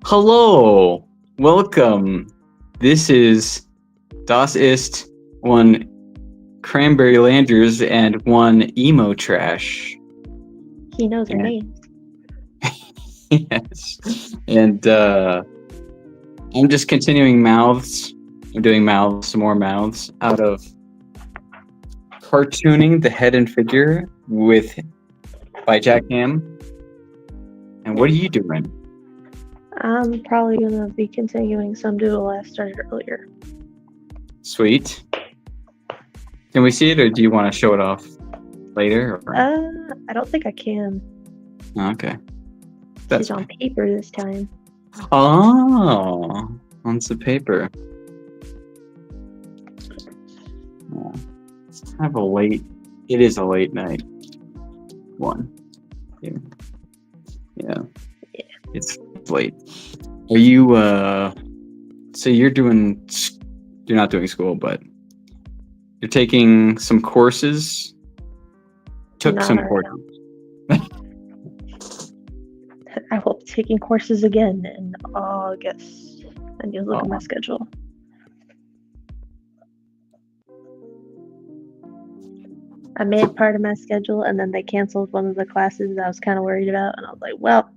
Hello, welcome. This is Das ist one Cranberry Landers and one Emo Trxsh. He knows our names. Yes, and I'm just continuing mouths. I'm doing mouths, some more mouths out of cartooning the head and figure by Jack Ham. And what are you doing? I'm probably going to be continuing some doodle I started earlier. Sweet. Can we see it, or do you want to show it off later? Or? I don't think I can. Okay. It's on paper this time. Oh, on the paper. Yeah. It's kind of a late. It is a late night one. Yeah. It's late. Are you? So you're not doing school, but you're taking some courses. Some courses. I will be taking courses again in August. I need to look at my schedule. I made part of my schedule, and then they canceled one of the classes I was kind of worried about, and I was like, well.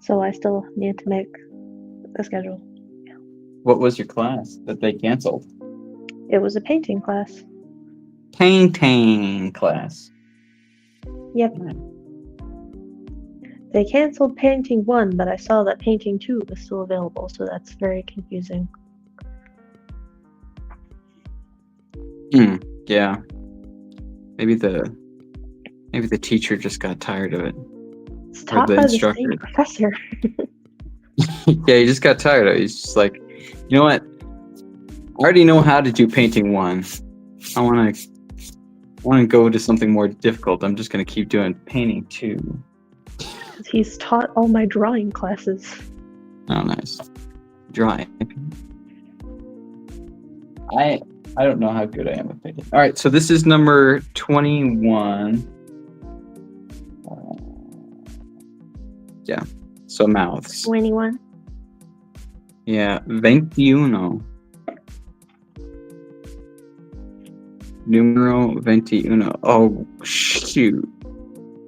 So I still need to make a schedule. Yeah. What was your class that they canceled? It was a painting class. Painting class. Yep. They canceled Painting 1, but I saw that Painting 2 was still available, so that's very confusing. Yeah. Maybe the teacher just got tired of it. It's taught by the same professor. Yeah, he just got tired of it. He's just like, you know what? I already know how to do Painting 1. I want to go to something more difficult. I'm just going to keep doing Painting 2. He's taught all my drawing classes. Oh, nice. Drawing. I don't know how good I am with painting. All right, so this is number 21. Yeah, so mouths. 21? Yeah, 21. Numero 21. Oh, shoot.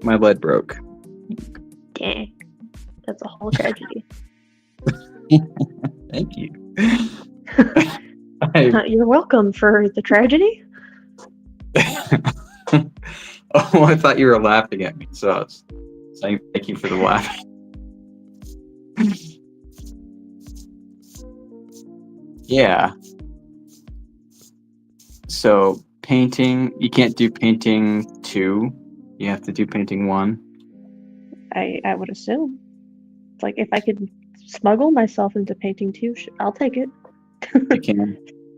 My lead broke. Dang. That's a whole tragedy. Thank you. You're welcome for the tragedy. Oh, I thought you were laughing at me, so I was saying thank you for the laugh. Yeah. So painting, you can't do Painting 2. You have to do Painting 1. I would assume. It's like if I could smuggle myself into Painting 2, I'll take it.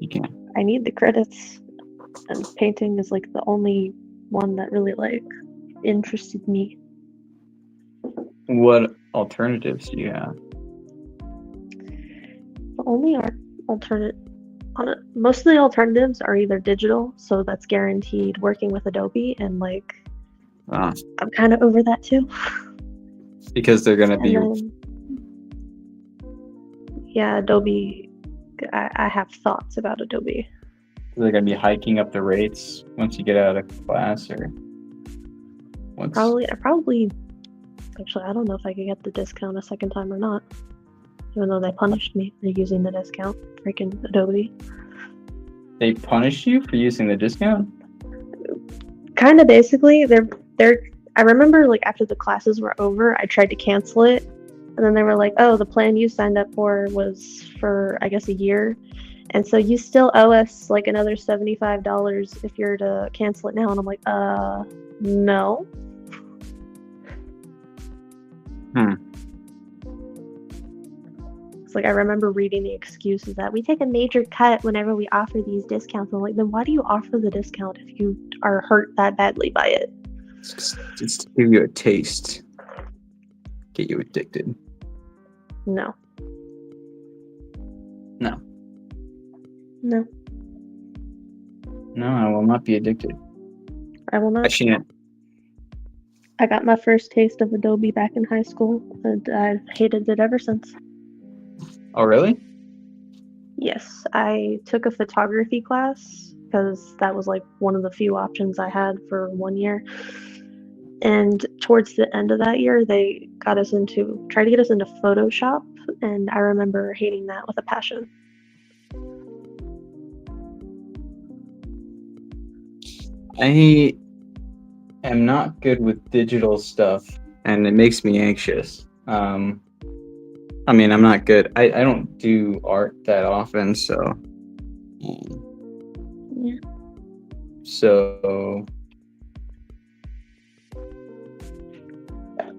You can. I need the credits, and painting is like the only one that really like interested me. What alternatives do you have? The only most of the alternatives are either digital, so that's guaranteed working with Adobe, and like I'm kind of over that too. Because they're gonna be. Yeah, Adobe. I have thoughts about Adobe. They're gonna be hiking up the rates once you get out of class, or once. Probably. Actually, I don't know if I could get the discount a second time or not. Even though they punished me for using the discount, freaking Adobe. They punished you for using the discount? Kind of, basically. I remember, like, after the classes were over, I tried to cancel it, and then they were like, oh, the plan you signed up for was for, I guess, a year, and so you still owe us, like, another $75 if you're to cancel it now. And I'm like, no. Hmm. It's like I remember reading the excuses that we take a major cut whenever we offer these discounts. I'm like, then why do you offer the discount if you are hurt that badly by it? It's to give you a taste, get you addicted. No. No, No. no, I will not be addicted. I will I not. shan't. I got my first taste of Adobe back in high school, and I've hated it ever since. Oh, really? Yes, I took a photography class because that was like one of the few options I had for 1 year. And towards the end of that year, they tried to get us into Photoshop, and I remember hating that with a passion. I am not good with digital stuff, and it makes me anxious. I mean, I'm not good. I don't do art that often, so. Yeah. So,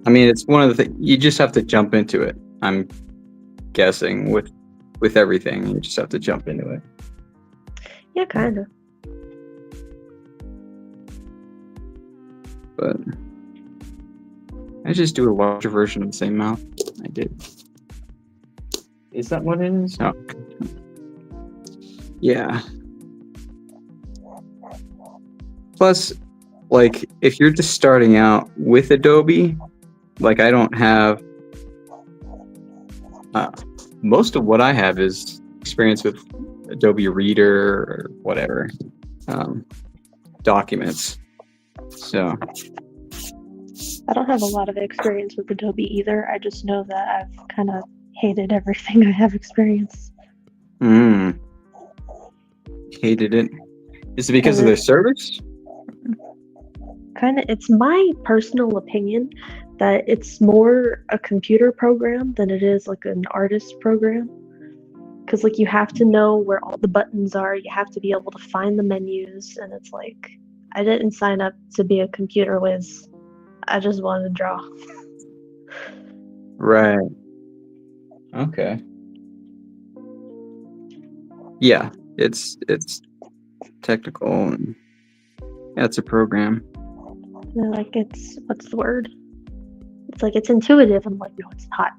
I mean, it's one of the things you just have to jump into it. I'm guessing with everything, you just have to jump into it. Yeah, kind of. But I just do a larger version of the same mouth I did. Is that what it is? Oh. Yeah. Plus, like, if you're just starting out with Adobe, like, I don't have. Most of what I have is experience with Adobe Reader or whatever, documents. So. I don't have a lot of experience with Adobe either. I just know that I've kind of hated everything I have experienced. Hated it. Is it because of their service? It's my personal opinion that it's more a computer program than it is like an artist program. Because like you have to know where all the buttons are, you have to be able to find the menus, and it's like I didn't sign up to be a computer whiz. I just wanted to draw. Right. Okay. Yeah, it's technical and yeah, it's a program. And like what's the word? It's like it's intuitive. I'm like, no, it's not.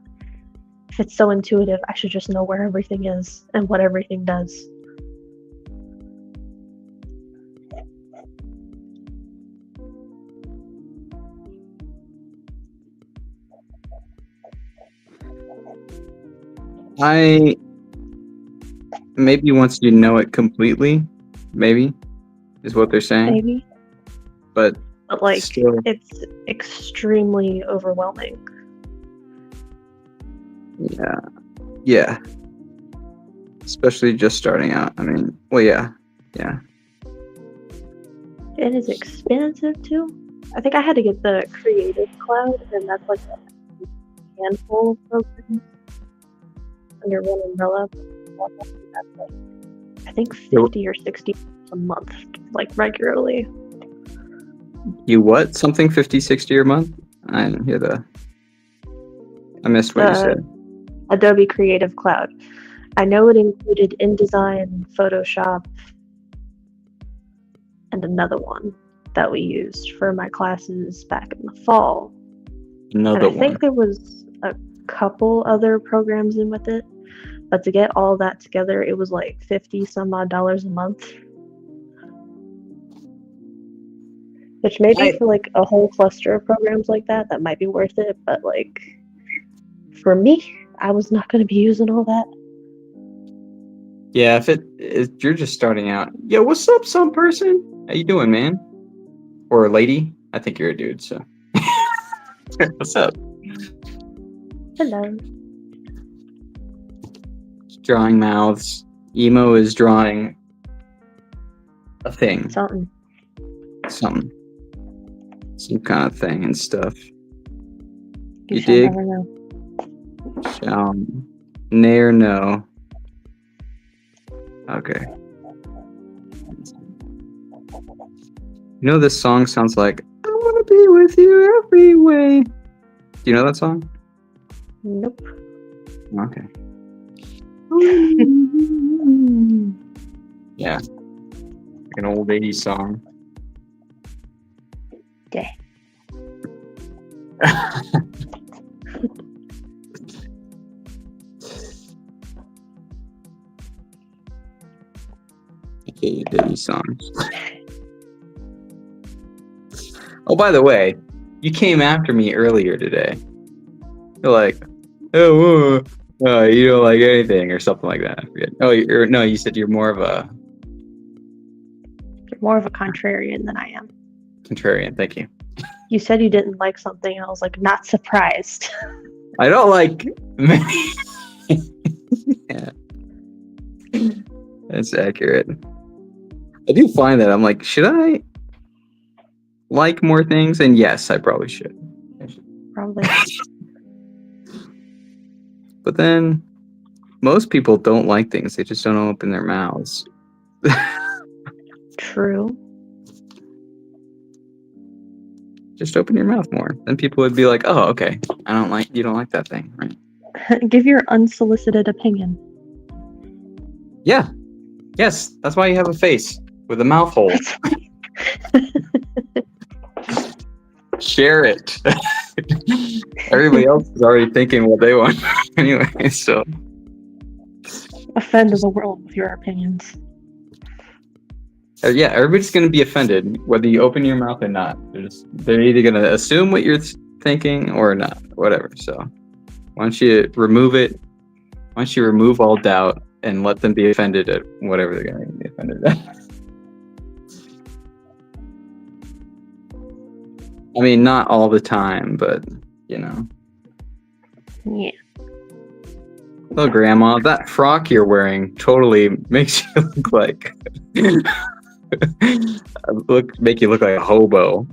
If it's so intuitive, I should just know where everything is and what everything does. Maybe once you know it completely, maybe is what they're saying. Maybe. But like still, it's extremely overwhelming. Yeah. Especially just starting out. I mean, well, yeah. It is expensive too. I think I had to get the Creative Cloud, and that's like a handful of programs under one umbrella. That's like, I think 50 or 60 a month, like regularly. You what? Something 50, 60 a month? I didn't hear I missed what you said. Adobe Creative Cloud. I know it included InDesign, Photoshop, and another one that we used for my classes back in the fall. Another and I think there was a couple other programs in with it, but to get all that together, it was like $50 some odd a month. Which maybe for like a whole cluster of programs like that might be worth it. But like for me, I was not going to be using all that. Yeah, if you're just starting out, yo, what's up, some person? How you doing, man? Or a lady? I think you're a dude, so. What's up? Hello. Drawing mouths. Emo is drawing a thing. Something. Some kind of thing and stuff. You shall dig? never know. Shall ne'er know. Okay. You know, this song sounds like I want to be with you every way. Do you know that song? Nope. Okay. Yeah. An old 80s song. Yeah. Okay, 80s songs. Oh, by the way, you came after me earlier today. You're like, oh, you don't like anything or something like that. I forget. Oh, no, you said you're more of a You're more of a contrarian than I am. contrarian. Thank you. You said you didn't like something, and I was like, not surprised. I don't like many. Yeah. That's accurate. I do find that I'm like, should I like more things? And yes, I probably should. Probably. But then most people don't like things. They just don't open their mouths. True. Just open your mouth more. Then people would be like, oh, okay. You don't like that thing, right? Give your unsolicited opinion. Yeah. Yes. That's why you have a face with a mouth hole. Share it. Everybody else is already thinking what they want anyway, so. Offend the world with your opinions. Yeah, everybody's going to be offended whether you open your mouth or not. They're either going to assume what you're thinking or not, whatever. So why don't you remove it? Why don't you remove all doubt and let them be offended at whatever they're going to be offended at? I mean, not all the time, but, you know. Yeah. Oh, Grandma, that frock you're wearing totally makes you look like... make you look like a hobo.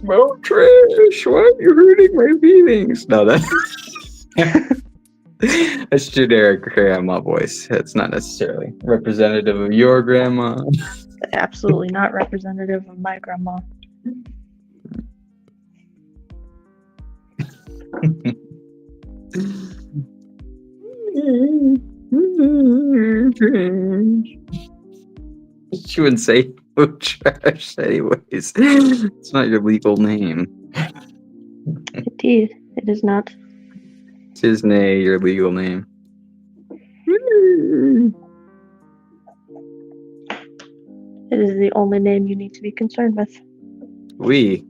Emo Trxsh, why are you hurting my feelings? No, that's generic grandma voice. It's not necessarily representative of your grandma. Absolutely not representative of my grandma. She wouldn't say Emo Trxsh anyways. It's not your legal name. Indeed, it is not. Tis nay your legal name. It is the only name you need to be concerned with. We.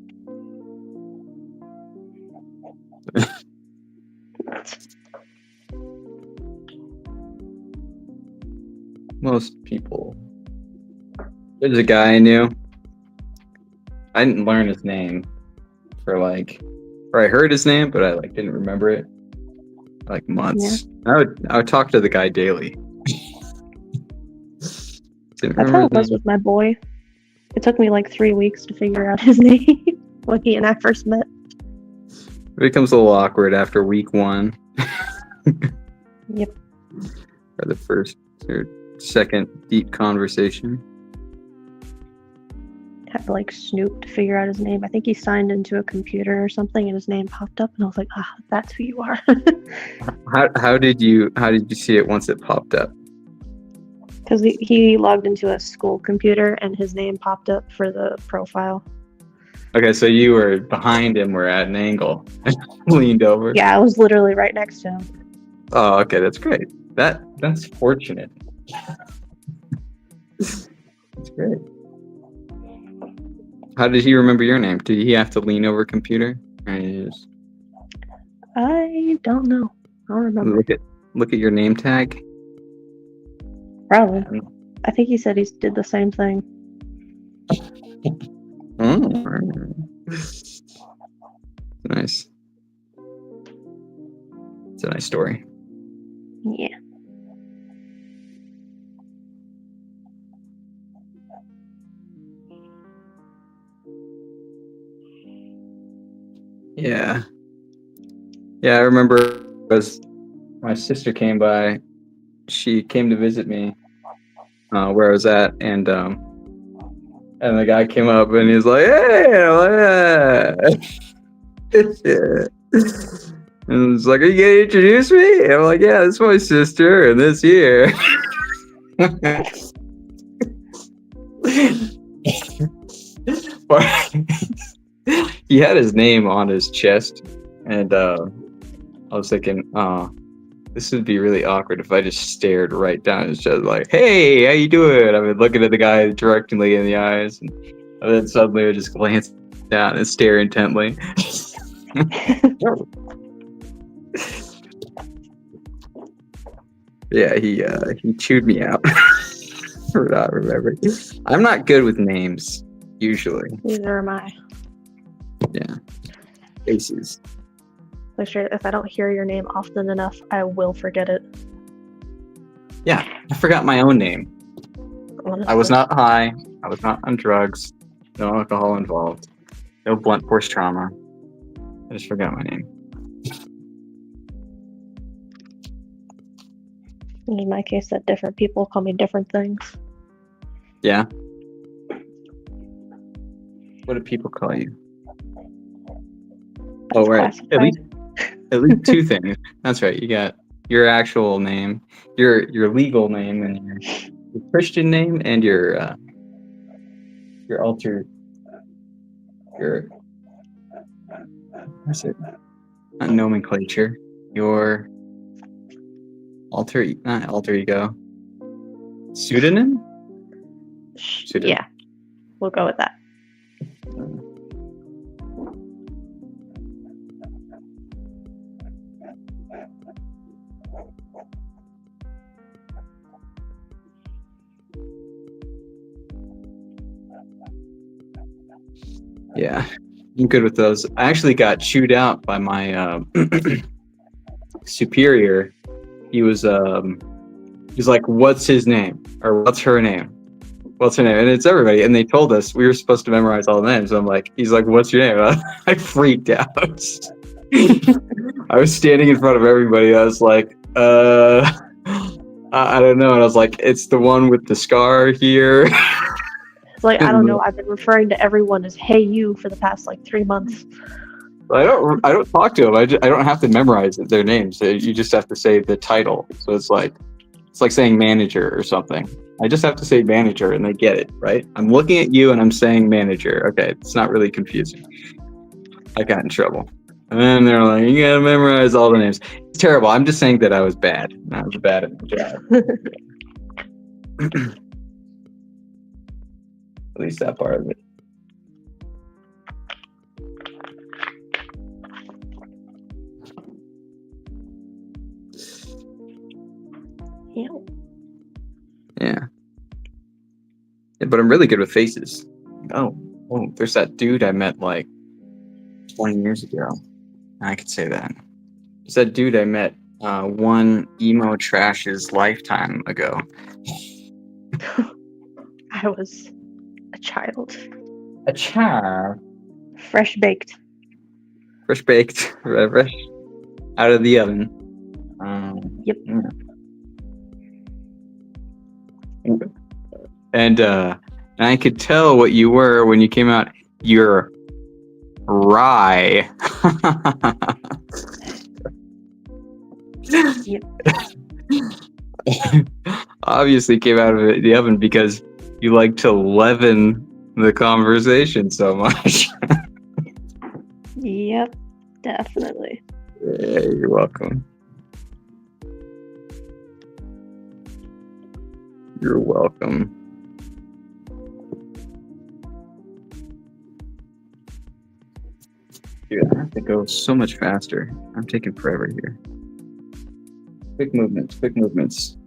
Most people. There's a guy I knew. I didn't learn his name or I heard his name, but I didn't remember it months. Yeah. I would talk to the guy daily. That's how it was with my boy. It took me 3 weeks to figure out his name when he and I first met. It becomes a little awkward after week 1. Yep. Or the first or second deep conversation. Had to snoop to figure out his name. I think he signed into a computer or something and his name popped up and I was like, that's who you are. How did you see it once it popped up? Because he logged into a school computer and his name popped up for the profile. Okay, so you were behind him or at an angle. Leaned over. Yeah, I was literally right next to him. Oh, okay, that's great. That's fortunate. That's great. How did he remember your name? Did he have to lean over a computer? I don't know. I don't remember. Look at your name tag. Probably. I think he said he did the same thing. Nice. It's a nice story. Yeah. Yeah. Yeah, I remember as my sister came by, she came to visit me where I was at, and And the guy came up and he's like, "Hey," I'm like, "Yeah." And it's like, "Are you gonna introduce me?" And I'm like, "Yeah, this is my sister, and this here." But he had his name on his chest, and I was thinking, this would be really awkward if I just stared right down his chest, like, "Hey, how you doing?" I've been looking at the guy directly in the eyes, and then suddenly I just glance down and stare intently. Yeah, he chewed me out for not remembering. I'm not good with names usually. Neither am I. Yeah, faces. Like, sure, if I don't hear your name often enough, I will forget it. Yeah, I forgot my own name. Honestly. I was not high. I was not on drugs. No alcohol involved. No blunt force trauma. I just forgot my name. In my case, that different people call me different things. Yeah. What do people call you? Oh, right. Classified. At least two things. That's right. You got your actual name, your legal name, and your Christian name, and your alter your what's it? Not nomenclature. Your not alter ego. Pseudonym? Yeah, we'll go with that. Yeah, I'm good with those. I actually got chewed out by my superior. He was he's like, "What's his name?" or "What's her name?" What's her name? And it's everybody. And they told us we were supposed to memorize all the names. So I'm like, he's like, "What's your name?" I freaked out. I was standing in front of everybody. I was like, I don't know. And I was like, "It's the one with the scar here." It's like, I don't know. I've been referring to everyone as "Hey you" for the past like 3 months. I don't talk to them. I don't have to memorize their names. You just have to say the title. So it's like saying manager or something. I just have to say manager and they get it, right? I'm looking at you and I'm saying manager. Okay, it's not really confusing. I got in trouble. And then they're like, "You gotta memorize all the names." It's terrible. I'm just saying that I was bad. I was bad at the job. At least that part of it. Yeah, but I'm really good with faces. Oh, there's that dude I met like 20 years ago. I could say that. It's that dude I met one Emo Trxsh's lifetime ago. I was a child. A child? Fresh baked. Fresh baked, fresh out of the oven. Yep. Yeah. And I could tell what you were when you came out. You're rye. Yep. Obviously came out of the oven because you like to leaven the conversation so much. Yep, definitely. Yeah, you're welcome. You're welcome. Dude, I have to go so much faster. I'm taking forever here. Quick movements, quick movements.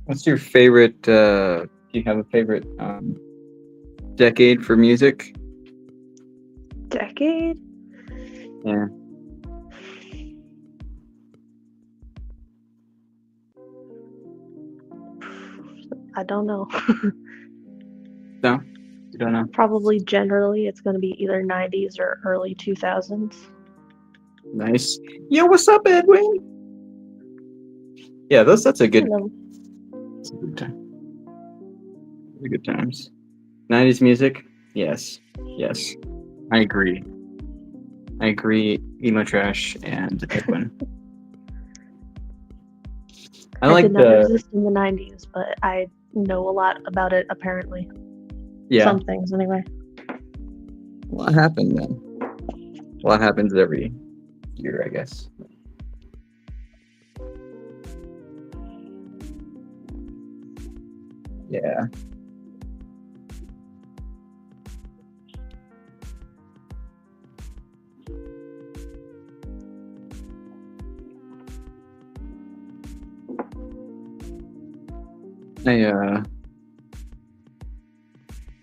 What's your favorite, do you have a favorite decade for music? Decade? Yeah. I don't know. No, you don't know. Probably generally it's going to be either 90s or early 2000s. Nice. Yo, what's up, Edwin? Yeah, that's a good. Hello. That's a good time. Good times. 90s music. Yes. Yes. I agree. Emo Trxsh and Edwin. I It like did not the exist in the 90s, but I know a lot about it apparently. yeah. Some things anyway. What happened then? What happens every year, I guess. Yeah.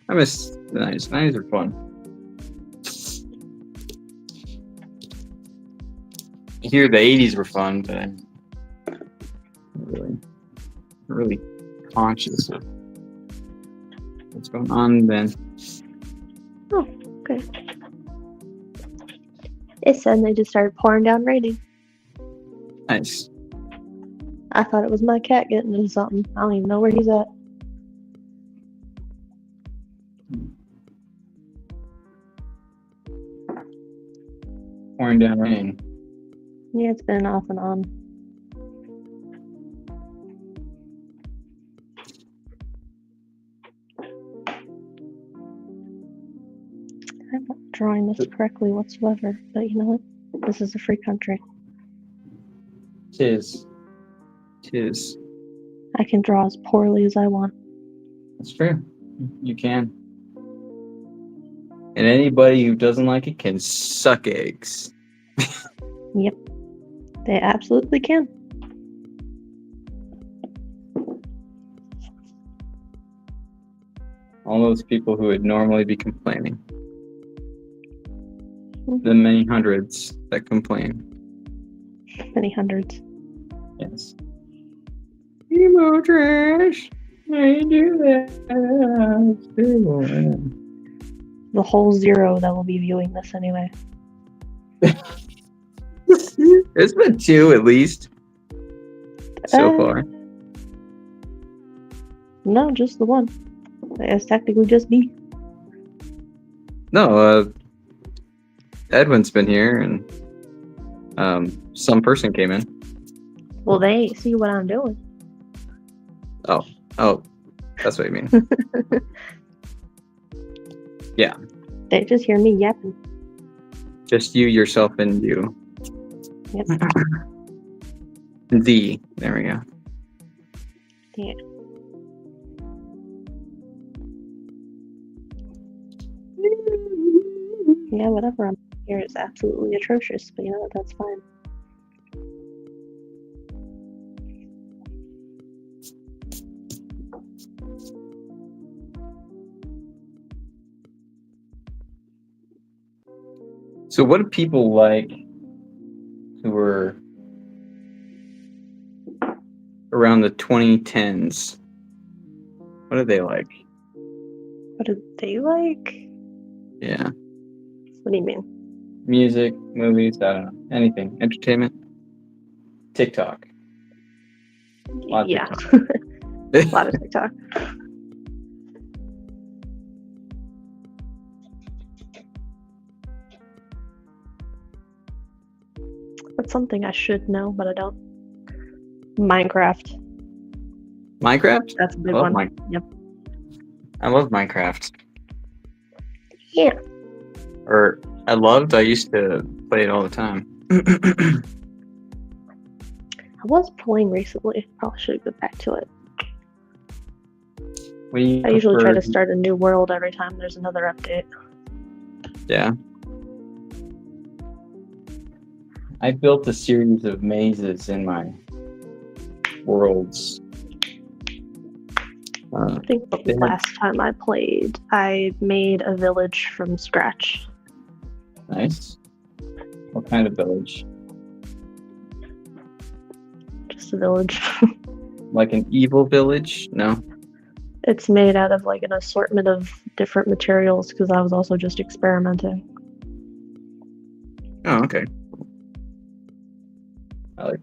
I miss the 90s. 90s are fun. I hear the 80s were fun, but I'm really conscious of what's going on then. Oh, okay. It said they just started pouring down raining. Nice. I thought it was my cat getting into something. I don't even know where he's at. Pouring down rain. Yeah, it's been off and on. I'm not drawing this correctly whatsoever, but you know what? This is a free country. Tis. I can draw as poorly as I want. That's true. You can. And anybody who doesn't like it can suck eggs. Yep. They absolutely can. All those people who would normally be complaining. Mhm. The many hundreds that complain. Many hundreds. Yes. Emo Trxsh. I do that. The whole zero that will be viewing this anyway. There's been 2 at least so far. No, just the one. It's technically just me. No, Edwin's been here, and some person came in. Well, they see what I'm doing. Oh, that's what you mean. Yeah. They just hear me yapping. Just you, yourself, and you. Yep. There we go. Yeah. Yeah, whatever I'm here is absolutely atrocious, but you know what? That's fine. So what do people like who were around the 2010s? What do they like? What do they like? Yeah. What do you mean? Music, movies, I don't know. Anything. Entertainment. TikTok. Yeah. TikTok. A lot of TikTok. That's something I should know, but I don't. Minecraft. Minecraft? That's a big I love one. Yep. I love Minecraft. Yeah. Or I used to play it all the time. I was playing recently. Probably should go back to it. I usually try to start a new world every time there's another update. Yeah. I built a series of mazes in my worlds. I think the last time I played, I made a village from scratch. Nice. What kind of village? Just a village. Like an evil village? No. It's made out of like an assortment of different materials because I was also just experimenting. Oh, okay. I like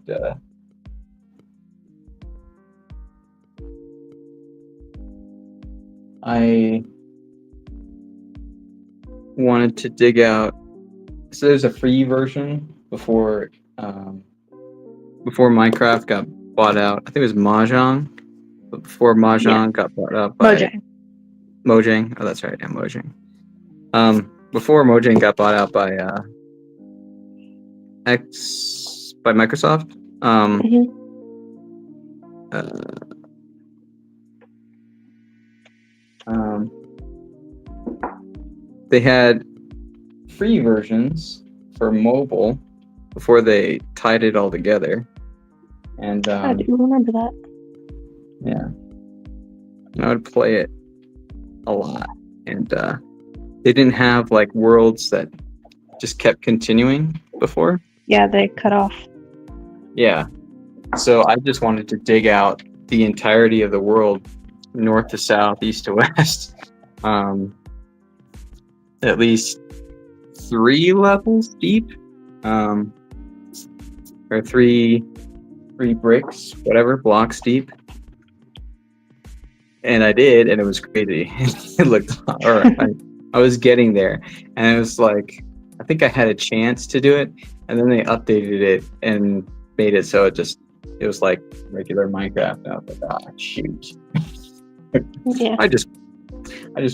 I wanted to dig out. So there's a free version before Minecraft got bought out. I think it was Mahjong, but before Mahjong got bought out by Mojang. Oh, that's right, yeah, Mojang. Before Mojang got bought out by Microsoft. They had free versions for mobile before they tied it all together. And I do remember that. Yeah, I would play it a lot, and they didn't have like worlds that just kept continuing before. Yeah, they cut off. Yeah, so I just wanted to dig out the entirety of the world, north to south, east to west. At least 3 levels deep, or three bricks, whatever, blocks deep. And I did, and it was crazy. It looked, or I was getting there, and it was like, I think I had a chance to do it, and then they updated it and made it so it was like regular Minecraft. And I was like, ah, shoot. Yeah. I just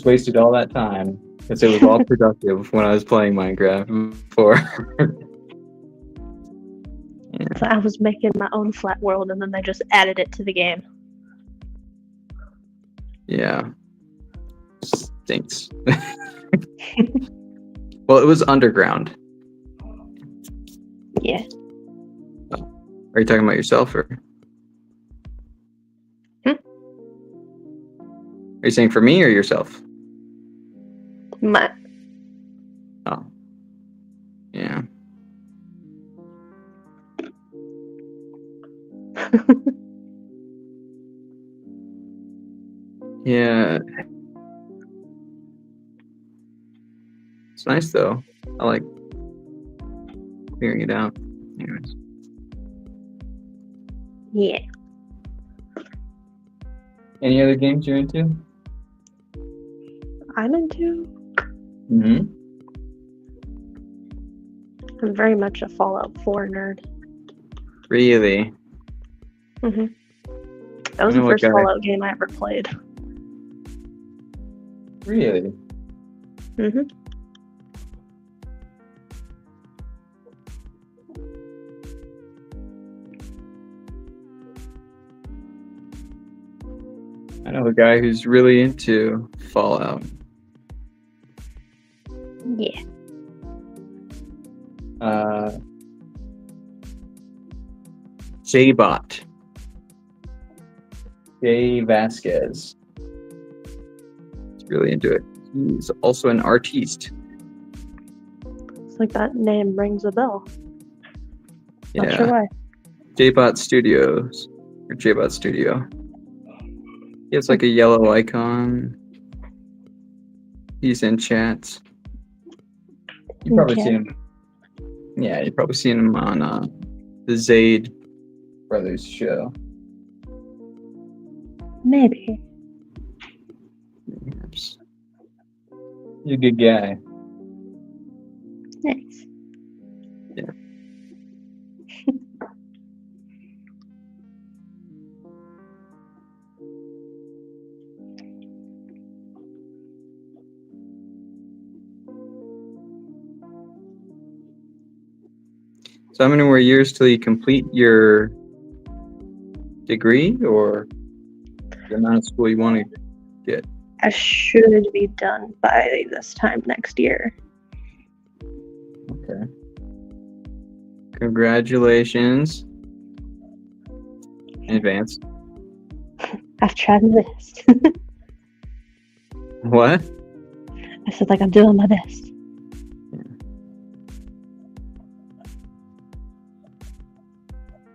wasted all that time because it was all productive when I was playing Minecraft before. Yeah. So I was making my own flat world, and then they just added it to the game. Yeah. Stinks. Well, it was underground. Yeah. Are you talking about yourself, or? Are you saying for me or yourself? My. Oh. Yeah. Yeah. It's nice though. I like figuring it out. Anyways. Yeah. Any other games you're into? I'm into. Mm-hmm. I'm very much a Fallout 4 nerd. Really? Mm-hmm. That was the first Fallout game I ever played. Really? Mm-hmm. I know a guy who's really into Fallout. Yeah. J-Bot. Jay Vasquez. He's really into it. He's also an artiste. It's like that name rings a bell. Yeah. Not sure why. J-Bot Studios. Or J-Bot Studio. He has like a yellow icon. He's in chats. You've probably seen him. Yeah, you've probably seen him on the Zaid Brothers show. Maybe. Perhaps. He's a good guy. Nice. Yeah. So how many more years till you complete your degree, or the amount of school you want to get? I should be done by this time next year. Okay. Congratulations in advance. I've tried my best. What? I said, like, I'm doing my best.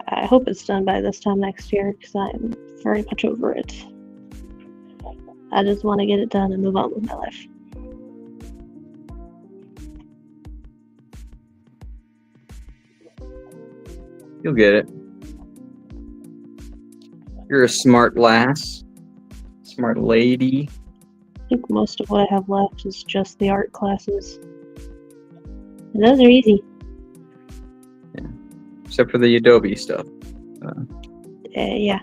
I hope it's done by this time next year because I'm very much over it. I just want to get it done and move on with my life. You'll get it. You're a smart lass. Smart lady. I think most of what I have left is just the art classes. And those are easy. Yeah. Except for the Adobe stuff. Yeah.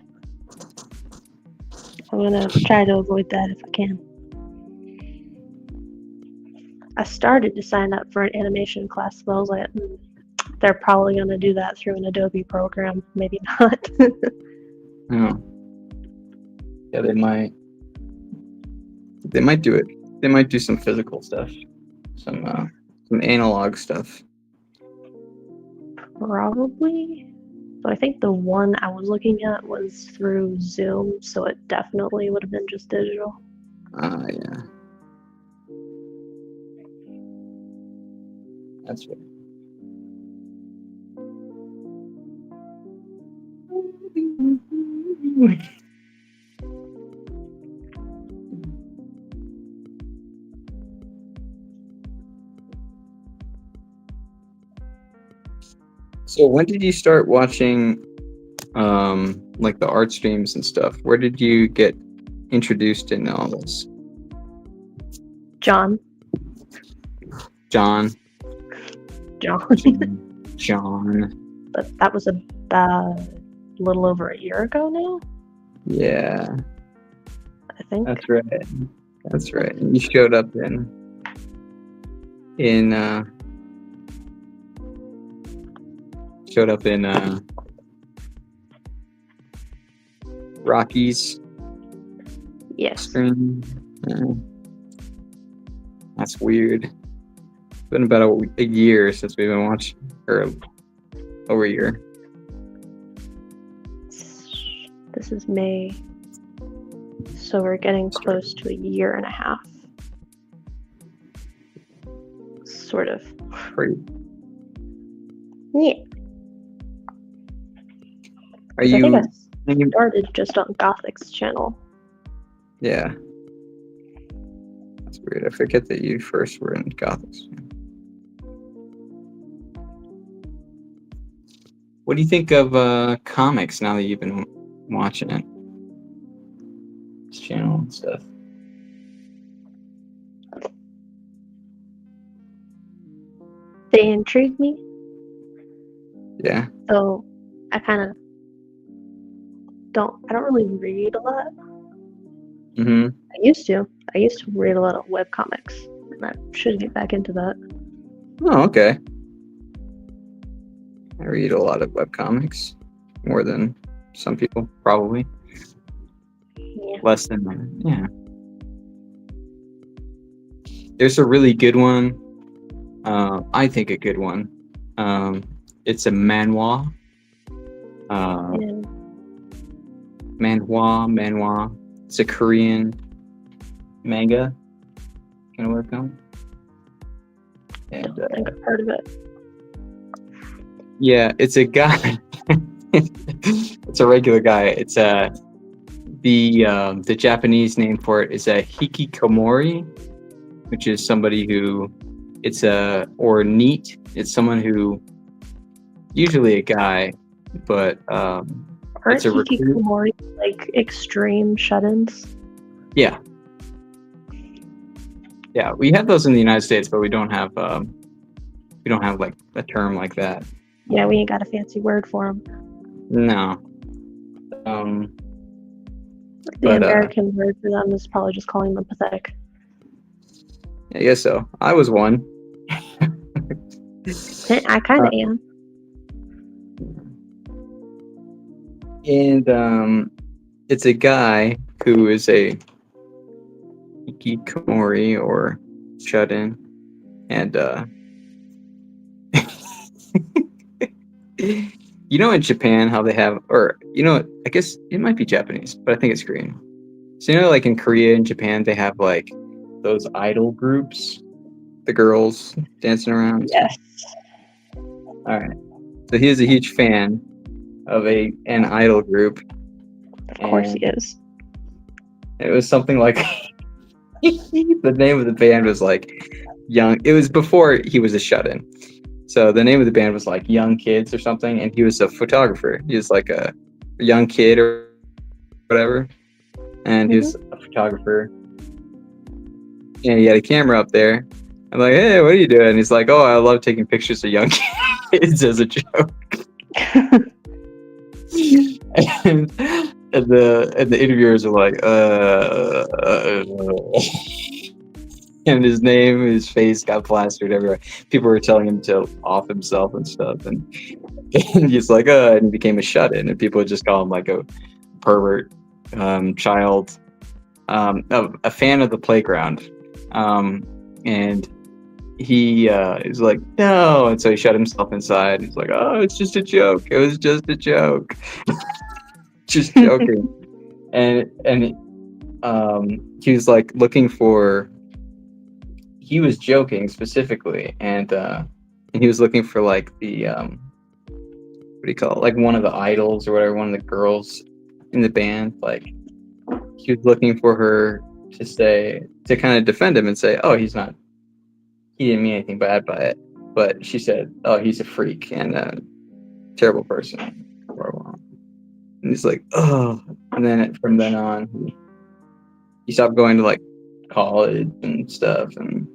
I'm gonna try to avoid that if I can. I started to sign up for an animation class, but I was like, they're probably gonna do that through an Adobe program. Maybe not. Oh. Yeah, they might. They might do it. They might do some physical stuff, some analog stuff. Probably. But I think the one I was looking at was through Zoom, so it definitely would have been just digital. Yeah. That's right. So when did you start watching like the art streams and stuff? Where did you get introduced in all this? John. John. But that was about a little over a year ago now. Yeah. I think. That's right. That's right. You showed up in Rocky's Yes. stream. That's weird. It's been about a year since we've been watching, or over a year. This is May. So we're getting close to a year and a half. Sort of. Great. Yeah. Are I think you? I started just on Gothic's channel. Yeah. That's weird. I forget that you first were in Gothic's. What do you think of comics now that you've been watching it? This channel and stuff. They intrigue me. Yeah. So I kind of I don't really read a lot. Mm-hmm. I used to read a lot of webcomics, and I should get back into that. Oh, okay. I read a lot of webcomics, more than some people, probably. Yeah. Less than that, yeah. There's a really good one. I think a good one. It's a manhwa. And Manhwa. It's a Korean manga kind of webcomic. I And don't think I've heard of it. yeah, it's a guy. It's a regular guy. It's the Japanese name for it is a hikikomori, which is somebody who or neat. It's someone who usually a guy, but Aren't it's a recruit. hikikomori like extreme shut-ins? Yeah, we have those in the United States, but we don't have like a term like that. Yeah, we ain't got a fancy word for them. No. The American word for them is probably just calling them pathetic. I guess so. I was one. I kind of am. And it's a guy who is a hikikomori or shut-in, and you know, in Japan how they have, or I guess it might be Japanese, but I think it's Korean. So like in Korea and Japan, they have like those idol groups, the girls dancing around. Yes. All right. So he is a huge fan of an idol group. Of course he is. It was something like the name of the band was like Young. It was before he was a shut-in. So the name of the band was like Young Kids or something, and he was a photographer. He was like a young kid or whatever, and he was a photographer. And he had a camera up there. I'm like, hey, what are you doing? And he's like, oh, I love taking pictures of young kids as a joke. and the interviewers are like, and his face got plastered everywhere. People were telling him to off himself and stuff, and he's like, and he became a shut-in, and people would just call him like a pervert, child, a fan of the playground, and he is like, no, and so he shut himself inside. He's like, oh, it's just a joke. It was just a joke, just joking, and he was like looking for. He was joking specifically, and he was looking for like the what do you call it? Like one of the idols or whatever, one of the girls in the band. Like he was looking for her to kind of defend him and say, oh, he didn't mean anything bad by it. But she said, oh, he's a freak and a terrible person. And he's like, oh, and then from then on, he stopped going to like college and stuff, and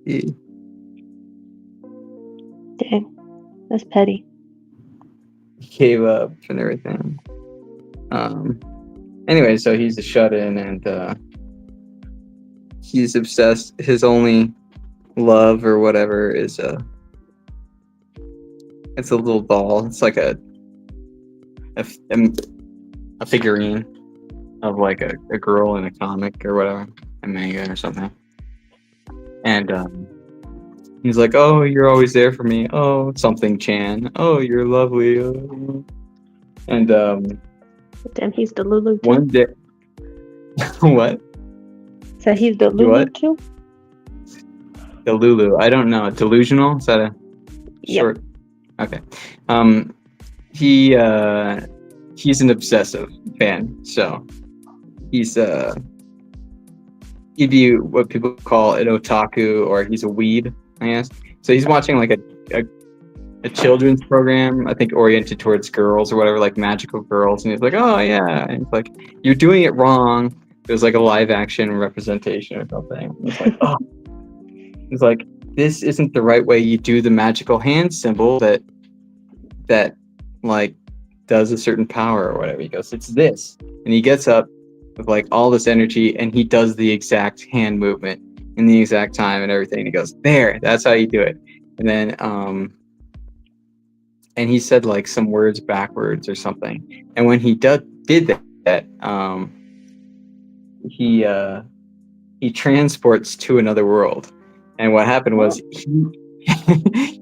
he that's petty. Gave up and everything. Anyway, so he's a shut-in, and he's obsessed. His only love or whatever is it's a little doll. It's like a figurine of like a girl in a comic or whatever, a manga or something. And he's like, oh, you're always there for me. Oh, something Chan. Oh, you're lovely. And damn, he's the Lulu too. one day, what? So he's the Lulu too. The Lulu. I don't know. Delusional. Is that a short? Okay. He's an obsessive fan. So he'd be what people call an otaku, or he's a weeb, I guess. So he's watching like a children's program, I think oriented towards girls or whatever, like magical girls, and he's like, oh yeah, and it's like, you're doing it wrong. It was like a live action representation or something. And it's like, oh, it's like, this isn't the right way you do the magical hand symbol that like does a certain power or whatever. He goes, it's this, and he gets up with like all this energy, and he does the exact hand movement in the exact time and everything. He goes, there, that's how you do it. And then and he said like some words backwards or something. And when he did that, he transports to another world. And what happened was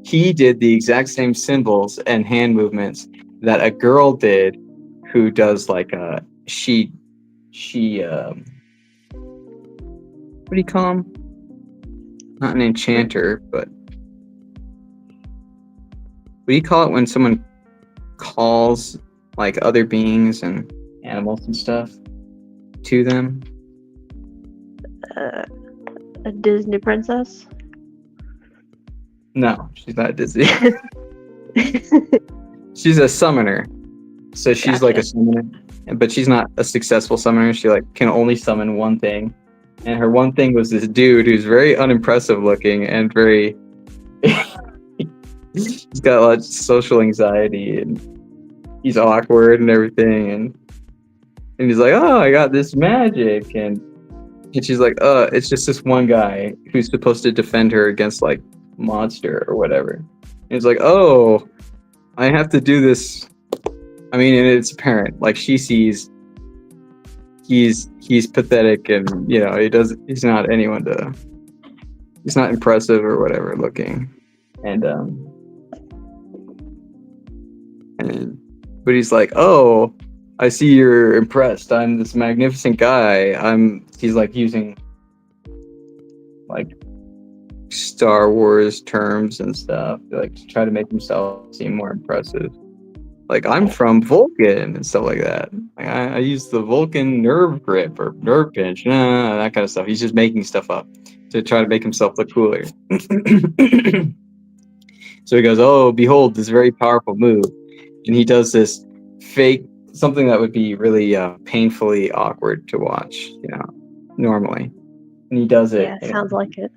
he did the exact same symbols and hand movements that a girl did, who does like she what do you call him? Not an enchanter, but what do you call it when someone calls like other beings and animals and stuff to them? A Disney princess? No, she's not Disney. She's a summoner. So she's like a summoner, but she's not a successful summoner. She like can only summon one thing. And her one thing was this dude who's very unimpressive looking and very he's got a lot of social anxiety, and he's awkward and everything, and he's like, oh, I got this magic, and she's like, it's just this one guy who's supposed to defend her against like monster or whatever. And he's like, oh, I have to do this. I mean, and it's apparent, like she sees he's pathetic, and you know, he's not impressive or whatever looking, but he's like, oh, I see you're impressed. I'm this magnificent guy. He's like using like Star Wars terms and stuff, like to try to make himself seem more impressive. Like, I'm from Vulcan and stuff like that. Like, I use the Vulcan nerve grip or nerve pinch, that kind of stuff. He's just making stuff up to try to make himself look cooler. So he goes, "Oh, behold, this very powerful move," and he does this fake something that would be really painfully awkward to watch, normally. And he does it. Yeah, sounds like it.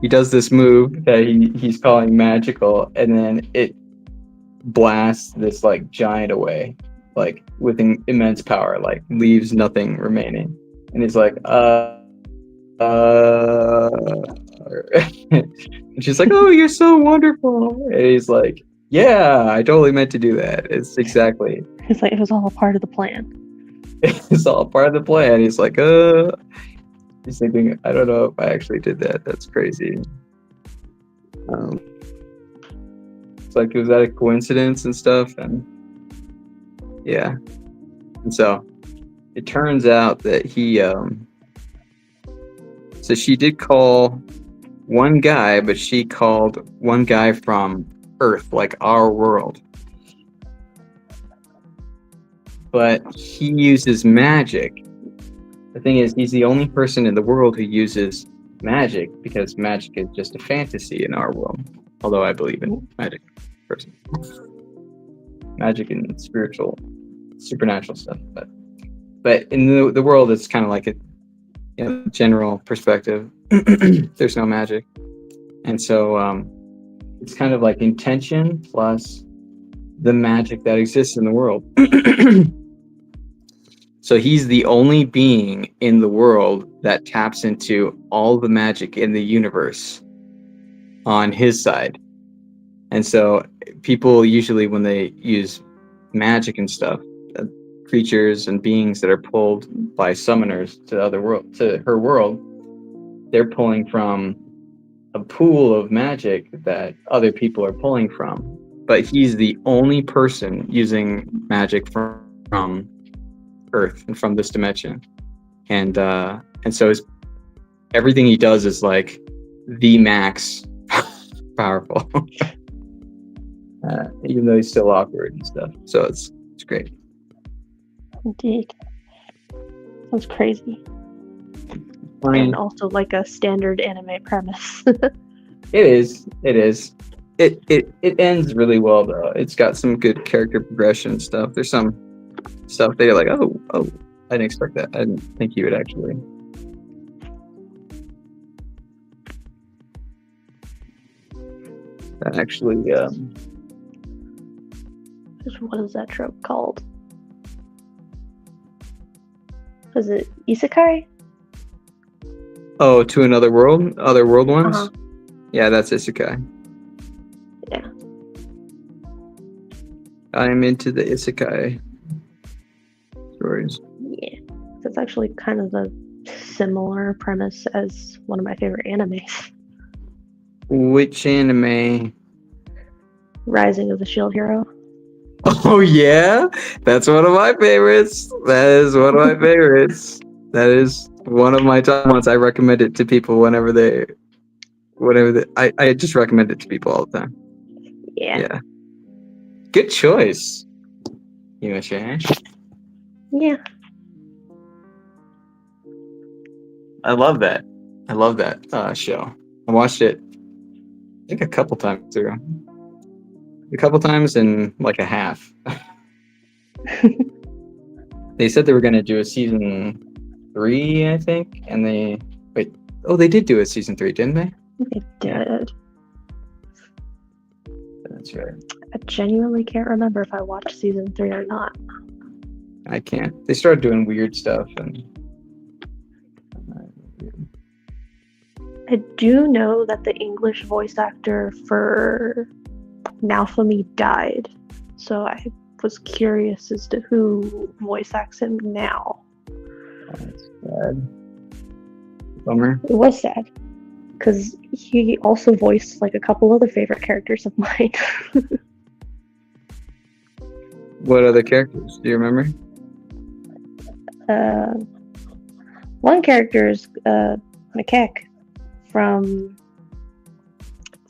He does this move that he's calling magical, and then it blasts this like giant away, like with immense power, like leaves nothing remaining. And he's like, and she's like, "Oh, you're so wonderful." And he's like, "Yeah, I totally meant to do that. It's exactly." It's like it was all a part of the plan. It's all part of the plan. He's like, he's thinking, "I don't know if I actually did that. That's crazy." It's like, was that a coincidence and stuff? And yeah. And so it turns out that so she did call one guy, but she called one guy from Earth, like our world. But he uses magic. The thing is, he's the only person in the world who uses magic, because magic is just a fantasy in our world. Although I believe in magic, person. Magic and supernatural stuff. But in the world, it's kind of like a general perspective. There's no magic. And so it's kind of like intention plus the magic that exists in the world. So he's the only being in the world that taps into all the magic in the universe on his side. And so people usually, when they use magic and stuff, creatures and beings that are pulled by summoners to her world, they're pulling from a pool of magic that other people are pulling from. But he's the only person using magic from Earth and from this dimension, and so everything he does is like the max powerful, even though he's still awkward and stuff. So it's great. Indeed, sounds crazy. I mean, and also like a standard anime premise. It is. It ends really well though. It's got some good character progression and stuff. There's some stuff that you're like, oh, I didn't expect that. I didn't think you would actually. What is that trope called? Is it isekai? Oh, to another world? Other world ones? Uh-huh. Yeah, that's isekai. Yeah. I'm into the isekai stories. Yeah. That's actually kind of a similar premise as one of my favorite animes. Which anime? Rising of the Shield Hero. Oh yeah? That's one of my favorites. That is one of my favorites. That is one of my top ones. I recommend it to people I just recommend it to people all the time. Yeah. Good choice. Emo Trxsh. Yeah. I love that show. I watched it, I think, a couple times through. A couple times in like a half. They said they were going to do a season 3, I think, and they did do a season 3, didn't they? They did. That's right. I genuinely can't remember if I watched season 3 or not. I can't. They started doing weird stuff, and I do know that the English voice actor for Naofumi died, so I was curious as to who voice acts him now. that's sad. Bummer. It was sad, because he also voiced like a couple other favorite characters of mine. What other characters? Do you remember? One character is Makek from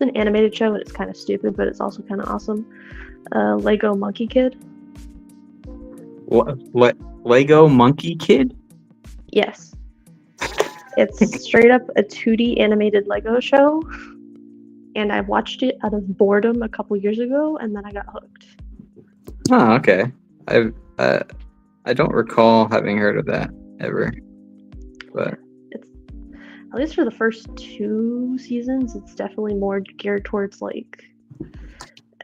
It's an animated show and it's kind of stupid, but it's also kind of awesome. Lego Monkey Kid. What? Lego Monkey Kid? Yes. It's straight up a 2D animated Lego show, and I watched it out of boredom a couple years ago, and then I got hooked. Oh, okay. I don't recall having heard of that ever, but It's at least for the first 2 seasons, it's definitely more geared towards like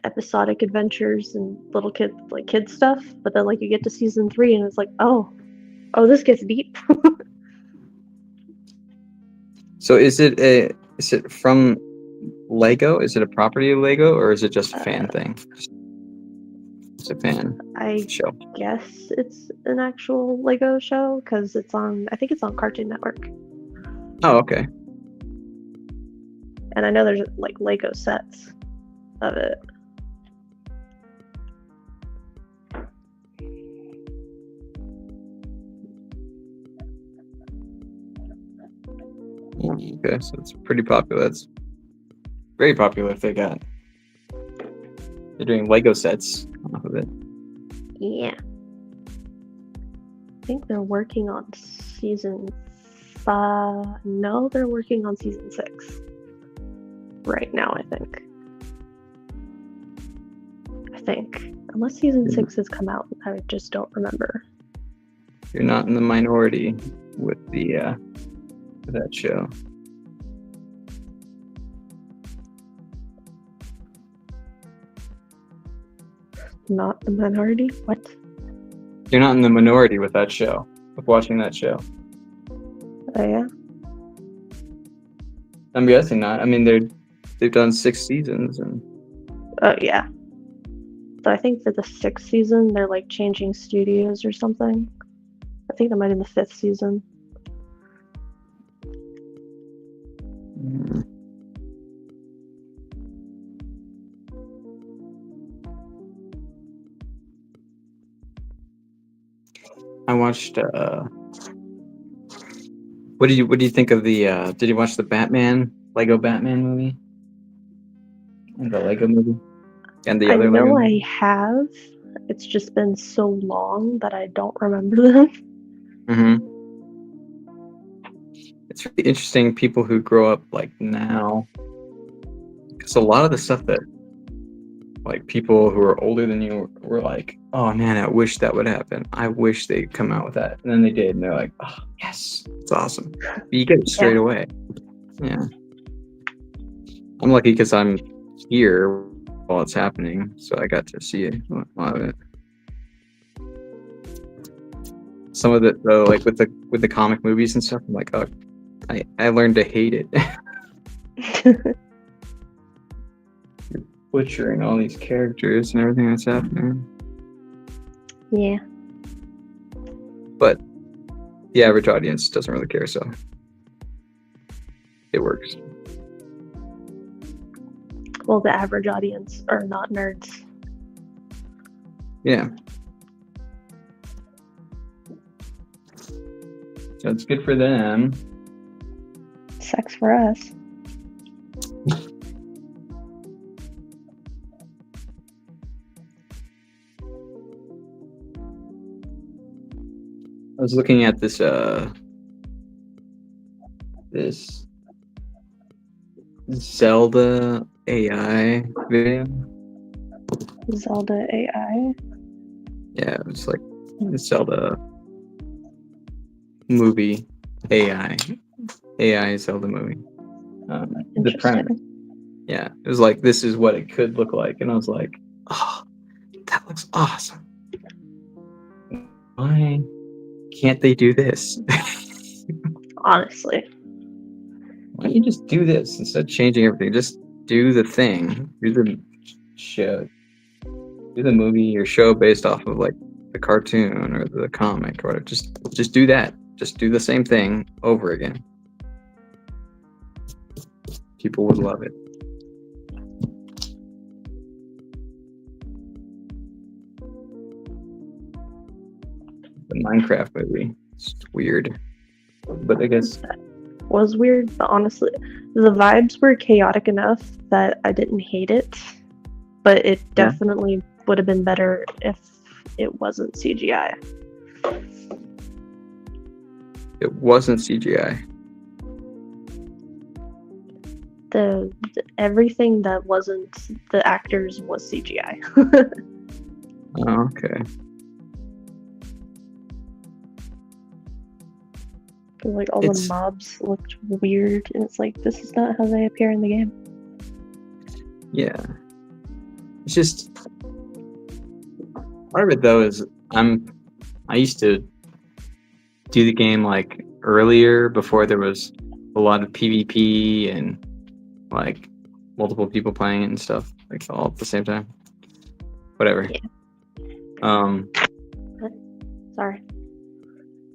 episodic adventures and little kid stuff. But then like you get to season 3, and it's like, oh, this gets deep. so is it from Lego? Is it a property of Lego, or is it just a fan thing? It's a fan I show. guess it's an actual Lego show because it's on. I think it's on Cartoon Network. Oh, okay. And I know there's like Lego sets of it. Okay, so it's pretty popular. It's very popular if they're doing Lego sets off of it. Yeah. I think they're working on season 5. No, they're working on season 6 right now, I think. Unless season 6 has come out, I just don't remember. You're not in the minority with that show. Not the minority? What? You're not in the minority with that show, with watching that show. Oh yeah? I'm guessing not. I mean, they've done 6 seasons, and Oh yeah. So I think for the 6th season, they're like changing studios or something. I think that might be in the 5th season. I watched. What do you think of the? Did you watch the Lego Batman movie, and the Lego movie, and the other Lego? I have. It's just been so long that I don't remember them. Mm-hmm. It's really interesting. People who grow up like now, because a lot of the stuff that like people who are older than you were like, oh man, I wish that would happen. I wish they'd come out with that. And then they did, and they're like, oh yes, it's awesome. But you get it straight away. Yeah. I'm lucky because I'm here while it's happening, so I got to see a lot of it. Some of it though, like with the comic movies and stuff, I'm like, oh, I learned to hate it. Butchering all these characters and everything that's happening. Yeah. But the average audience doesn't really care, so it works. Well, the average audience are not nerds. Yeah. So it's good for them. Sucks for us. I was looking at this Zelda AI video. Zelda AI? Yeah, it's like the Zelda movie AI Zelda movie. The premise. Yeah, it was like, this is what it could look like, and I was like, oh, that looks awesome. Why can't they do this? Honestly. Why don't you just do this instead of changing everything? Just do the thing. Do the show. Do the movie or show based off of like the cartoon or the comic or whatever. Just do that. Just do the same thing over again. People would love it. The Minecraft movie. It's weird. But I guess was weird, but honestly, the vibes were chaotic enough that I didn't hate it. But it Yeah. definitely would have been better if it wasn't CGI. It wasn't CGI. The everything that wasn't the actors was CGI. Oh, okay. Like all It's- the mobs looked weird, and it's like this is not how they appear in the game. Yeah. It's just part of it though is I used to do the game like earlier before there was a lot of PvP and like multiple people playing it and stuff like all at the same time. Whatever. Yeah. Sorry.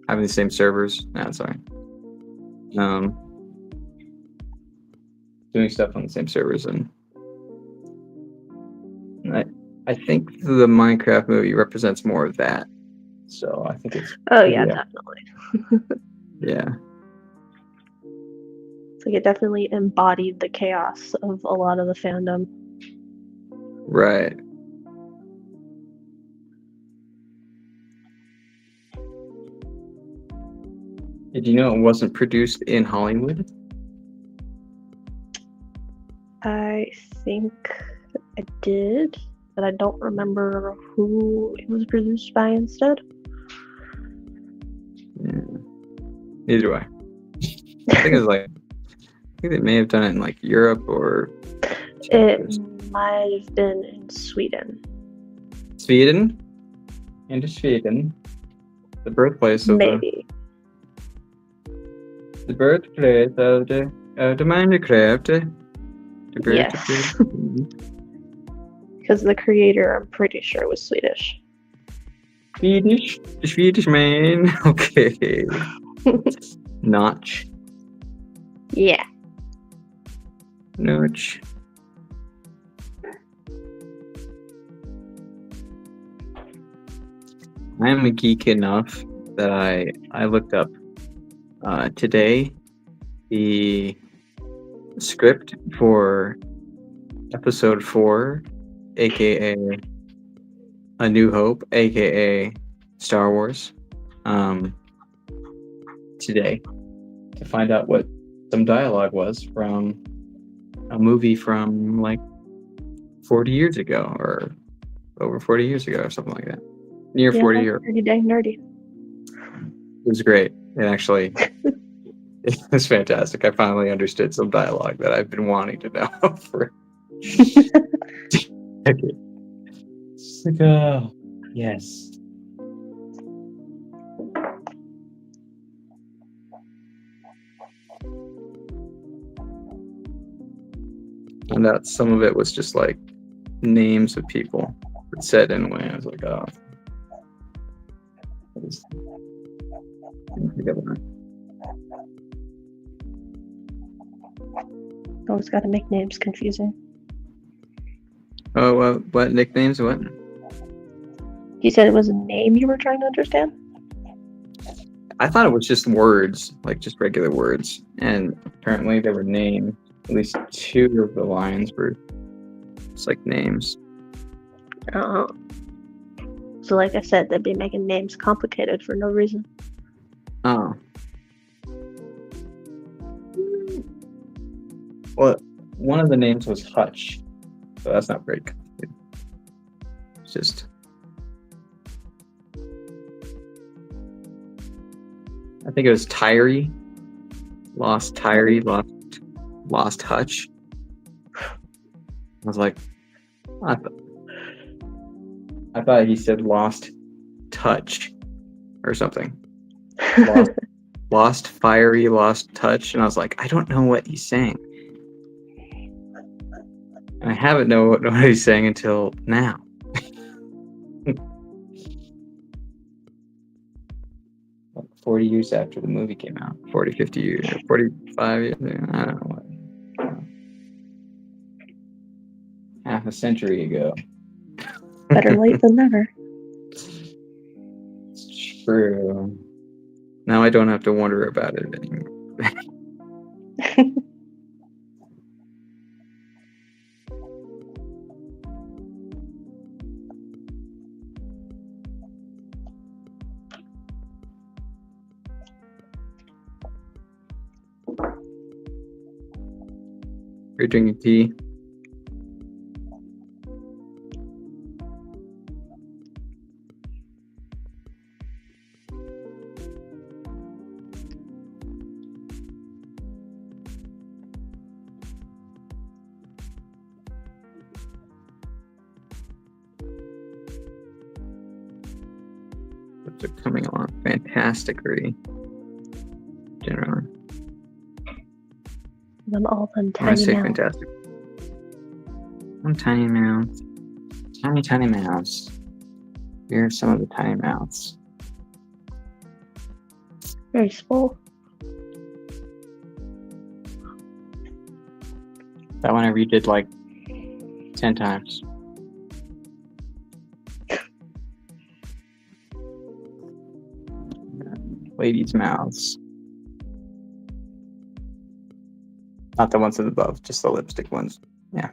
Having the same servers. Nah, sorry. Doing stuff on the same servers and I think the Minecraft movie represents more of that. So I think it's Oh yeah, definitely. yeah. It's like it definitely embodied the chaos of a lot of the fandom. Right. Did you know it wasn't produced in Hollywood? I think I did, but I don't remember who it was produced by instead. Yeah. Neither do I. I think they may have done it in like Europe or It might have been in Sweden. Sweden. Into Sweden. The birthplace of Maybe. the birthplace of the Minecraft. Yes. Because the creator, I'm pretty sure, was Swedish. Swedish, the Swedish man. Okay. Notch. Yeah. Notch. I am a geek enough that I looked up today the script for episode 4, aka A New Hope, aka Star Wars, today to find out what some dialogue was from a movie from like 40 years ago or over 40 years ago or something like that. Near 40 or pretty dang nerdy. it was great. It actually it was fantastic. I finally understood some dialogue that I've been wanting to know for decades. It's like, oh, yes. And that some of it was just like names of people that said in a way. I was like, oh. Always got to make names confusing. Oh, what nicknames? What? You said it was a name you were trying to understand? I thought it was just words, like just regular words. And apparently they were named. At least 2 of the lines were just like names. Oh. So like I said, they'd be making names complicated for no reason. Oh. Well, one of the names was Hutch. So that's not very complicated. It's just... I think it was Tyree. Lost Tyree, lost Hutch. I was like, I thought he said lost touch or something. Lost fiery, lost touch. And I was like, I don't know what he's saying. And I haven't known what he's saying until now. 40 years after the movie came out. 40, 50 years, 45 years. I don't know what. Half a century ago. Better late than never. It's true. Now I don't have to wonder about it anymore. You're drinking tea. They're coming along fantastically. Generally. Them all them When I tiny say mouths. fantastic. One tiny mouse. Tiny mouse. Here are some of the tiny mouths. Very small. That one I redid like 10 times. Ladies' mouths. Not the ones above, just the lipstick ones. Yeah.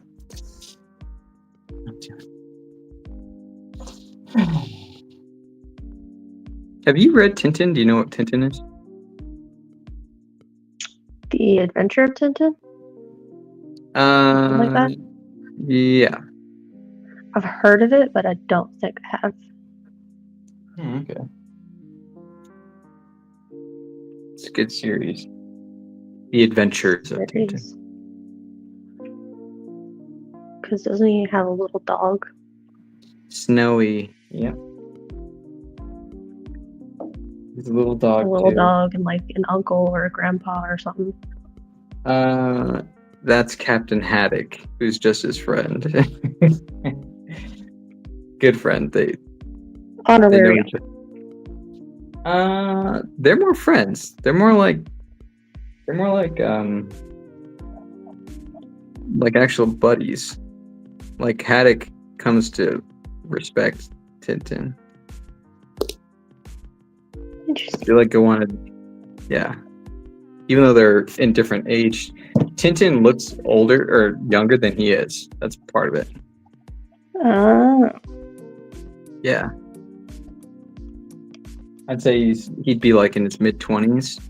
Have you read Tintin? Do you know what Tintin is? The Adventure of Tintin? Something like that? Yeah. I've heard of it, but I don't think I have. Okay. It's a good series. The Adventures of Tintin. Because doesn't he have a little dog? Snowy. Yep. He's a little dog. A little too. dog and like an uncle or a grandpa or something. That's Captain Haddock, who's just his friend. Good friend. They know Honorary. each other. They're more friends. They're more like actual buddies. Like Haddock comes to respect Tintin. Interesting. They like go on yeah. Even though they're in different age, Tintin looks older or younger than he is. That's part of it. Oh. Yeah. I'd say he'd be like in his mid-20s.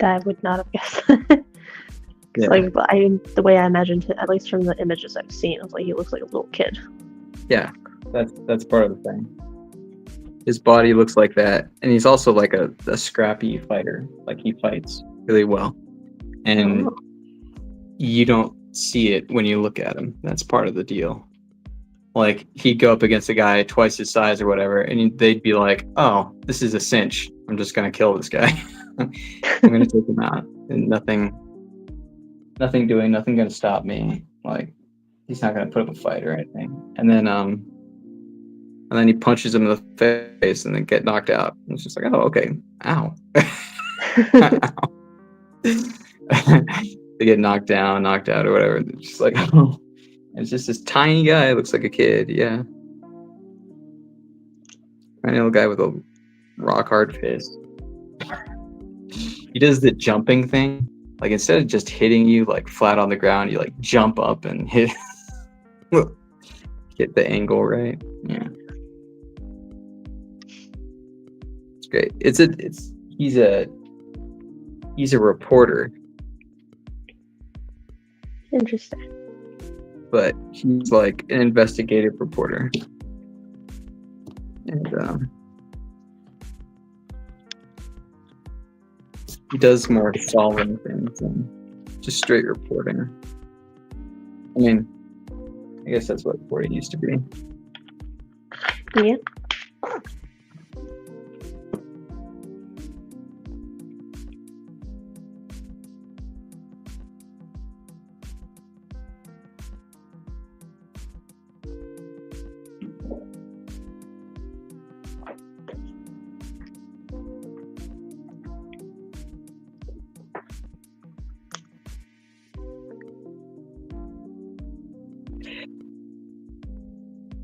I would not have guessed. Yeah. Like the way I imagined it, at least from the images I've seen, it's like he looks like a little kid. Yeah, that's part of the thing. His body looks like that, and he's also like a scrappy fighter. Like he fights really well, and you don't see it when you look at him. That's part of the deal. Like he'd go up against a guy twice his size or whatever, and they'd be like, "Oh, this is a cinch. I'm just gonna kill this guy. I'm gonna take him out, and nothing gonna stop me. Like he's not gonna put up a fight or anything." And then he punches him in the face and then get knocked out. And it's just like, oh, okay, ow. They get knocked out or whatever. It's just like, oh, it's just this tiny guy. Looks like a kid. Yeah, tiny little guy with a rock hard fist. He does the jumping thing. Like instead of just hitting you like flat on the ground, you like jump up and hit the angle right. Yeah, it's great. He's a reporter, Interesting. but he's like an investigative reporter, and he does more solving things than just straight reporting. I mean, I guess that's what reporting used to be. Yeah.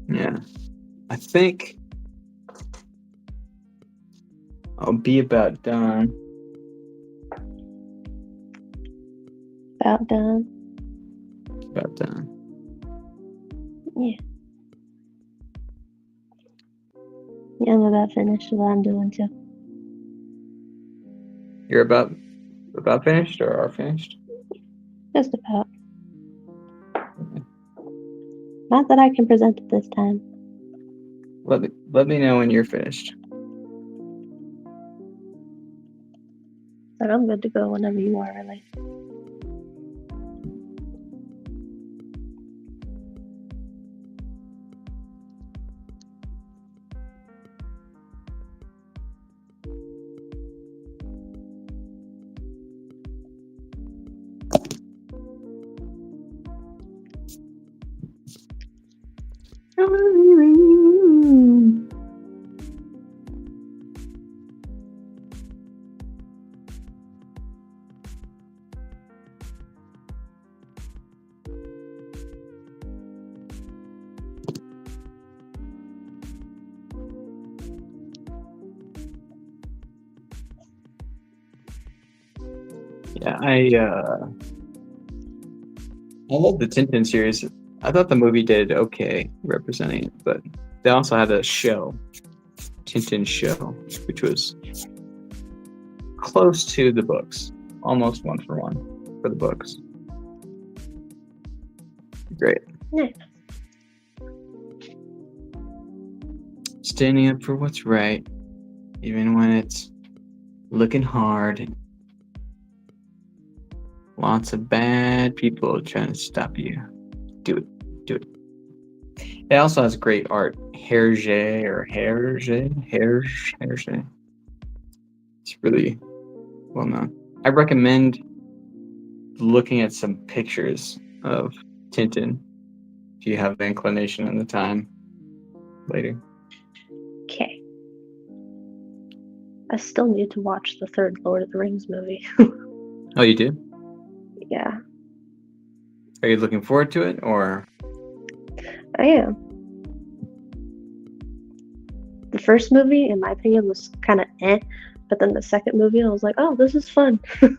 Yeah, I think I'll be about done. About done. About done. Yeah. Yeah, I'm about finished with what I'm doing too. You're about finished or are finished? Just about. Not that I can present it this time. Let me know when you're finished. But I'm good to go whenever you are, really. Yeah, I love the Tintin series. I thought the movie did okay representing it, but they also had a show, Tintin show, which was close to the books, almost one for one for the books. Great. Nice. Standing up for what's right, even when it's looking hard. Lots of bad people trying to stop you. Do it. It also has great art. Hergé. It's really well known. I recommend looking at some pictures of Tintin if you have the inclination and the time later. Okay. I still need to watch the third Lord of the Rings movie. Oh, you did? Yeah, Are you looking forward to it, or? I am. The first movie, in my opinion, was kind of eh, but then the second movie, I was like, oh, this is fun. Yeah.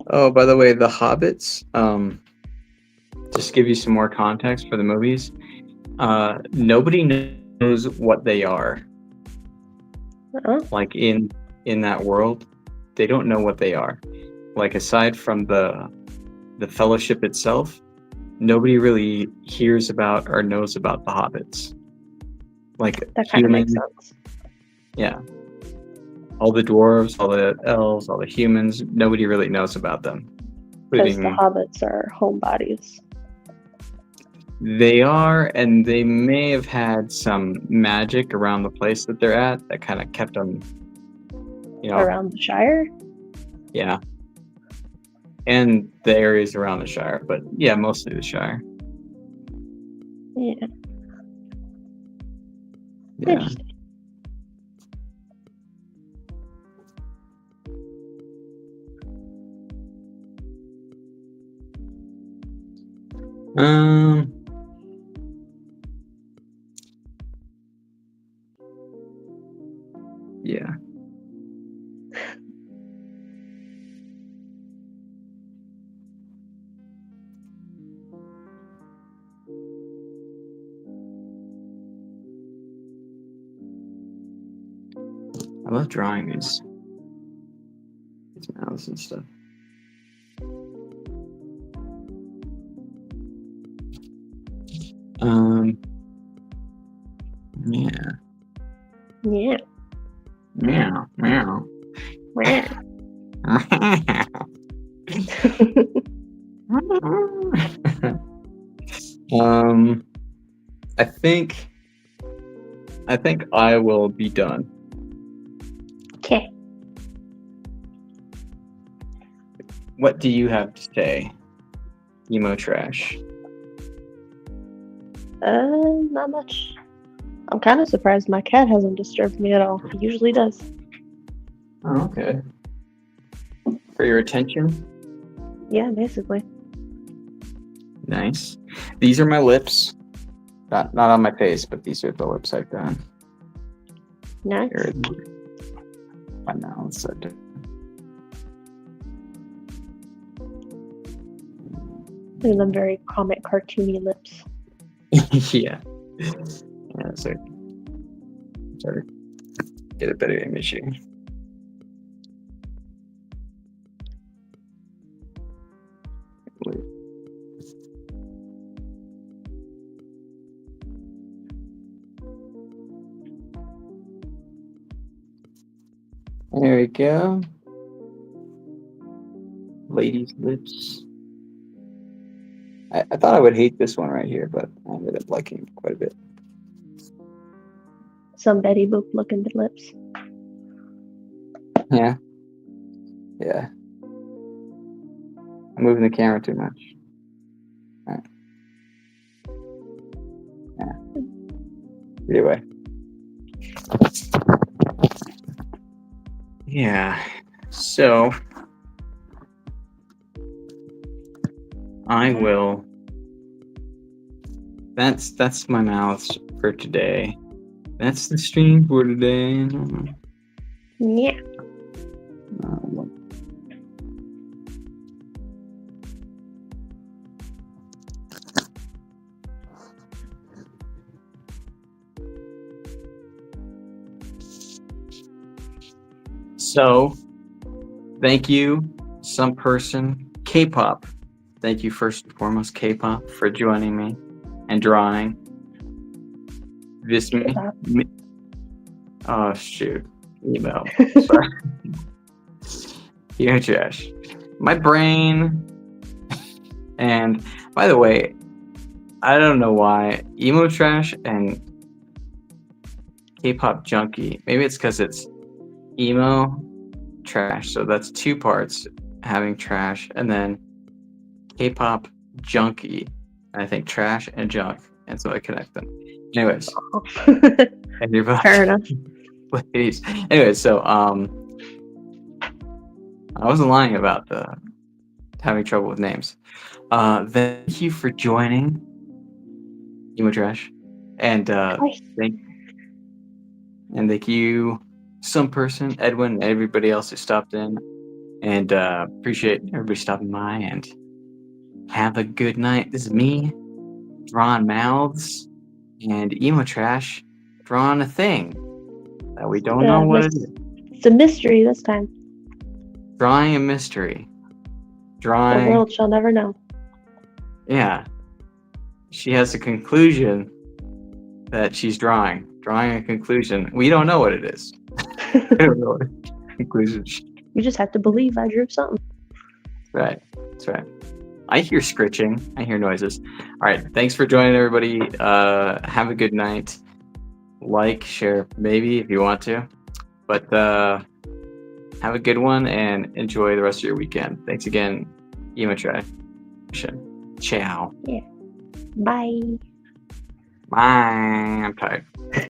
Oh, by the way, the Hobbits. Just to give you some more context for the movies. Nobody knows what they are. Like in that world, they don't know what they are. Like aside from the Fellowship itself, nobody really hears about or knows about the hobbits. Like That kind of makes sense. Yeah. All the dwarves, all the elves, all the humans, nobody really knows about them. Because the hobbits are homebodies. They are, and they may have had some magic around the place that they're at that kind of kept them, Around the Shire? Yeah. And the areas around the Shire, but yeah, mostly the Shire. Yeah. Interesting. Yeah. I love drawing these mouths and stuff. Yeah. Yeah. Meow. Meow. Wow. I think I will be done. Okay. What do you have to say, Emo Trxsh? Not much. I'm kind of surprised my cat hasn't disturbed me at all. He usually does. Oh, okay. For your attention? Yeah, basically. Nice. These are my lips. Not on my face, but these are the lips I've done. Next. My mouth's so dirty. Look at them very comic, cartoony lips. Yeah. Yeah, so try to get a better image here. There we go. Lady's lips. I thought I would hate this one right here, but I ended up liking it quite a bit. Some Betty Boop looking lips. Yeah. Yeah. I'm moving the camera too much. All right. Yeah. Anyway. Yeah. So I will. That's my mouths for today. That's the stream for today. Yeah. So, thank you, some person, K-pop. Thank you first and foremost, K-pop, for joining me and drawing this me. Oh shoot, email. Sorry. Emo Trxsh. My brain. And by the way, I don't know why Emo Trxsh and K-pop junkie. Maybe it's because it's Emo Trxsh, so that's two parts, having trash, and then K-pop junkie. I think trash and junk, and so I connect them. Anyways, and you're both Fair enough. ladies. Anyways, so I wasn't lying about the having trouble with names. Thank you for joining, Emo Trxsh, and thank you, some person, Edwin, and everybody else who stopped in, and appreciate everybody stopping by, and have a good night. This is me drawing mouths, and Emo Trxsh drawing a thing that we don't know what it is. It's a mystery this time. Drawing a mystery. The world shall never know. Yeah. She has a conclusion that she's drawing a conclusion. We don't know what it is. We don't know what conclusion. You just have to believe I drew something. Right. That's right. I hear scritching. I hear noises. All right. Thanks for joining, everybody. Have a good night. Like, share, maybe if you want to. But have a good one and enjoy the rest of your weekend. Thanks again, Emo Trxsh. Ciao. Yeah. Bye. Bye. I'm tired.